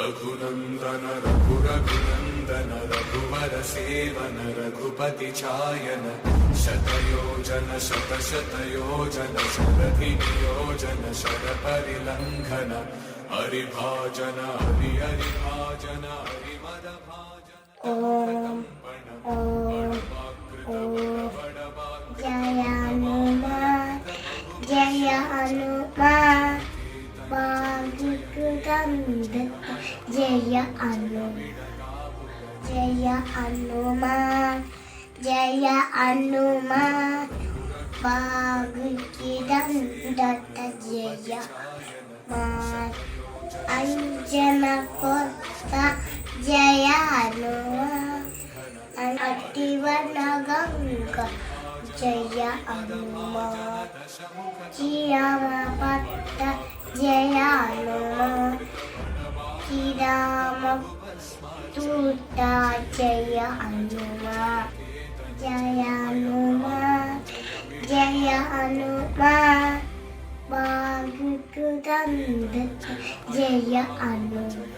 रघुनंदन रघुरघुनंदन रघुवर सेवन रघुपति छायन शतयोजन शतशतयोजन शरधिनियोजन शरपरिलंघन हरिभाजन हरिभाजन हरिमदभाजन जय हनुमान जय हनुमान जय हनुमान जय हनुमान जय हनुमान बागुकी दंडत जय हनुमान अंजना कोता जय हनुमान अतिवनगंगा जय हनुमान चिरामपट्ट जय हनुमान चिरामतूता जय हनुमान जय हनुमान जय हनुमान बागुकुदंड जय हनुमान।